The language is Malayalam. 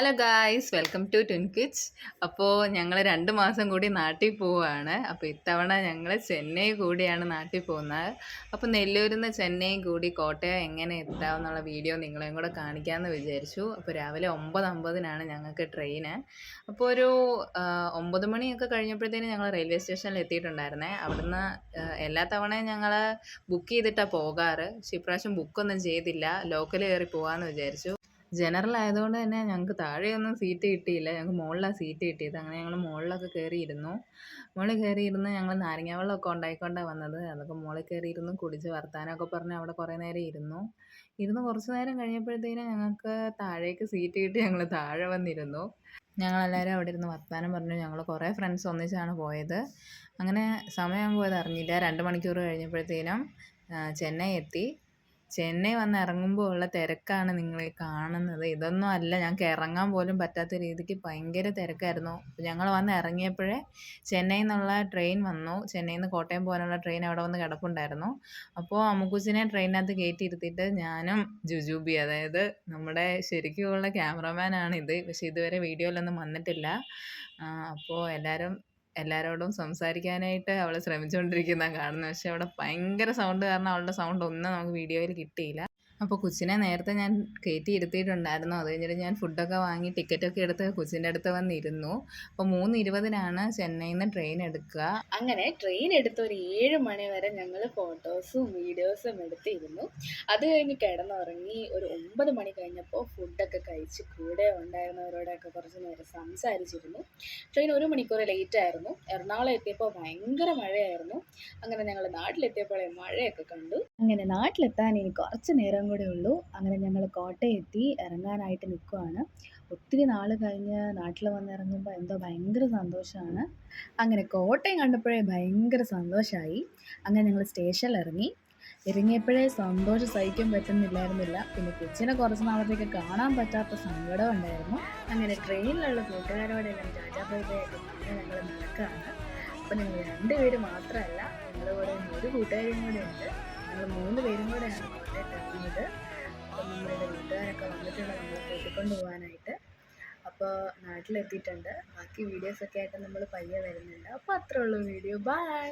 Hello guys, welcome to twin kids. അപ്പോൾ ഞങ്ങൾ 2 മാസം കൂടി നാട്ടിൽ പോവുകയാണ്. അപ്പോൾ ഇത്തവണ ഞങ്ങൾ ചെന്നൈ കൂടിയാണ് നാട്ടിൽ പോകുന്നത്. അപ്പോൾ നെല്ലൂരിൽ നിന്ന് ചെന്നൈ കൂടി കോട്ടയം എങ്ങനെ എത്താമെന്നുള്ള വീഡിയോ നിങ്ങളെയും കൂടെ കാണിക്കാമെന്ന് വിചാരിച്ചു. അപ്പോൾ രാവിലെ 9:50 ഞങ്ങൾക്ക് ട്രെയിന്. അപ്പോൾ ഒരു 9 മണിയൊക്കെ കഴിഞ്ഞപ്പോഴത്തേനും ഞങ്ങൾ റെയിൽവേ സ്റ്റേഷനിൽ എത്തിയിട്ടുണ്ടായിരുന്നേ. അവിടുന്ന് എല്ലാ തവണയും ഞങ്ങൾ ബുക്ക് ചെയ്തിട്ടാണ് പോകാറ്. പക്ഷേ ഇപ്രാവശ്യം ബുക്കൊന്നും ചെയ്തില്ല, ലോക്കൽ കയറി പോകാമെന്ന് വിചാരിച്ചു. ജനറൽ ആയതുകൊണ്ട് തന്നെ ഞങ്ങൾക്ക് താഴെയൊന്നും സീറ്റ് കിട്ടിയില്ല. ഞങ്ങൾക്ക് മുകളിലാണ് സീറ്റ് കിട്ടിയത്. അങ്ങനെ ഞങ്ങൾ മുകളിലൊക്കെ കയറിയിരുന്നു. മുകളിൽ കയറിയിരുന്ന് ഞങ്ങൾ നാരങ്ങ വെള്ളമൊക്കെ ഉണ്ടായിക്കൊണ്ടാണ് വന്നത്. അതൊക്കെ മുകളിൽ കയറിയിരുന്ന് കുടിച്ച് വർത്താനമൊക്കെ പറഞ്ഞ് അവിടെ കുറേ നേരം ഇരുന്ന് കുറച്ച് നേരം കഴിഞ്ഞപ്പോഴത്തേനും ഞങ്ങൾക്ക് താഴേക്ക് സീറ്റ് കിട്ടി. ഞങ്ങൾ താഴെ വന്നിരുന്നു. ഞങ്ങളെല്ലാവരും അവിടെ ഇരുന്ന് വർത്താനം പറഞ്ഞു. ഞങ്ങൾ കുറേ ഫ്രണ്ട്സ് ഒന്നിച്ചാണ് പോയത്. അങ്ങനെ സമയം പോയത് അറിഞ്ഞില്ല. 2 മണിക്കൂർ കഴിഞ്ഞപ്പോഴത്തേനും ചെന്നൈ എത്തി. ചെന്നൈ വന്ന് ഇറങ്ങുമ്പോൾ ഉള്ള തിരക്കാണ് നിങ്ങൾ കാണുന്നത്. ഇതൊന്നും അല്ല, ഞങ്ങൾക്ക് ഇറങ്ങാൻ പോലും പറ്റാത്ത രീതിക്ക് ഭയങ്കര തിരക്കായിരുന്നു. ഞങ്ങൾ വന്ന് ഇറങ്ങിയപ്പോഴേ ചെന്നൈയിൽ നിന്നുള്ള ട്രെയിൻ വന്നു. ചെന്നൈയിൽ നിന്ന് കോട്ടയം പോകാനുള്ള ട്രെയിൻ അവിടെ വന്ന് കിടപ്പുണ്ടായിരുന്നു. അപ്പോൾ അമ്മുക്കുച്ചിനെ ട്രെയിനിനകത്ത് കയറ്റി ഇരുത്തിയിട്ട് ഞാനും ജുജൂബി, അതായത് നമ്മുടെ ശരിക്കുമുള്ള ക്യാമറമാനാണിത്, പക്ഷേ ഇതുവരെ വീഡിയോയിലൊന്നും വന്നിട്ടില്ല. അപ്പോൾ എല്ലാവരോടും സംസാരിക്കാനായിട്ട് അവൾ ശ്രമിച്ചുകൊണ്ടിരിക്കുന്നതാണ് കാണുന്നത്. പക്ഷേ അവിടെ ഭയങ്കര സൗണ്ട് കാരണം അവളുടെ സൗണ്ട് ഒന്നും നമുക്ക് വീഡിയോയിൽ കിട്ടിയില്ല. അപ്പോൾ കൊച്ചിനെ നേരത്തെ ഞാൻ കയറ്റി ഇരുത്തിയിട്ടുണ്ടായിരുന്നു. അത് കഴിഞ്ഞിട്ട് ഞാൻ ഫുഡൊക്കെ വാങ്ങി ടിക്കറ്റൊക്കെ എടുത്ത് കൊച്ചിൻ്റെ അടുത്ത് വന്നിരുന്നു. അപ്പോൾ 3:20 ചെന്നൈയിൽ നിന്ന് ട്രെയിൻ എടുക്കുക. അങ്ങനെ ട്രെയിൻ എടുത്ത് ഒരു 7 മണി വരെ ഞങ്ങൾ ഫോട്ടോസും വീഡിയോസും എടുത്തിരുന്നു. അത് കഴിഞ്ഞ് കിടന്നുറങ്ങി. ഒരു 9 മണി കഴിഞ്ഞപ്പോൾ ഫുഡൊക്കെ കഴിച്ച് കൂടെ ഉണ്ടായിരുന്നവരോടൊക്കെ കുറച്ച് നേരം സംസാരിച്ചിരുന്നു. ട്രെയിൻ 1 മണിക്കൂർ ലേറ്റ് ആയിരുന്നു. എറണാകുളം എത്തിയപ്പോൾ ഭയങ്കര മഴയായിരുന്നു. അങ്ങനെ ഞങ്ങൾ നാട്ടിലെത്തിയപ്പോൾ മഴയൊക്കെ കണ്ടു. അങ്ങനെ നാട്ടിലെത്താൻ ഇനി കുറച്ച് നേരം കൂടെ ഉള്ളൂ. അങ്ങനെ ഞങ്ങൾ കോട്ടയം എത്തി ഇറങ്ങാനായിട്ട് നിൽക്കുവാണ്. ഒത്തിരി നാൾ കഴിഞ്ഞ് നാട്ടിൽ വന്നിറങ്ങുമ്പോൾ എന്തോ ഭയങ്കര സന്തോഷമാണ്. അങ്ങനെ കോട്ടയം കണ്ടപ്പോഴേ ഭയങ്കര സന്തോഷമായി. അങ്ങനെ ഞങ്ങൾ സ്റ്റേഷനിൽ ഇറങ്ങിയപ്പോഴേ സന്തോഷം സഹിക്കാൻ പറ്റുന്നില്ലായിരുന്നില്ല. പിന്നെ കൊച്ചിനെ കുറച്ച് നാളത്തേക്ക് കാണാൻ പറ്റാത്ത സങ്കടം ഉണ്ടായിരുന്നു. അങ്ങനെ ട്രെയിനിലുള്ള കൂട്ടുകാരോടെല്ലാം ടാറ്റാ ബൈ ബൈ ഒക്കെ പറഞ്ഞ് ഞങ്ങൾ നടക്കുകയാണ്. അപ്പോൾ ഞങ്ങൾ 2 പേര് മാത്രമല്ല, ഞങ്ങളുടെ കൂടെ ഒരു കൂട്ടുകാരും കൂടെ ഉണ്ട്. ഞങ്ങൾ 3 പേരും കൂടെയാണ് കോട്ടയത്ത് എത്തുന്നത്. അപ്പം നമ്മളുടെ വീട്ടുകാരൊക്കെ വന്നിട്ടുണ്ട് നമ്മളെ കൂട്ടിക്കൊണ്ട് പോകാനായിട്ട്. അപ്പോൾ നാട്ടിലെത്തിയിട്ടുണ്ട്. ബാക്കി വീഡിയോസൊക്കെ ആയിട്ട് നമ്മൾ പയ്യെ വരുന്നുണ്ട്. അപ്പോൾ അത്രേ ഉള്ളൂ വീഡിയോ. ബൈ.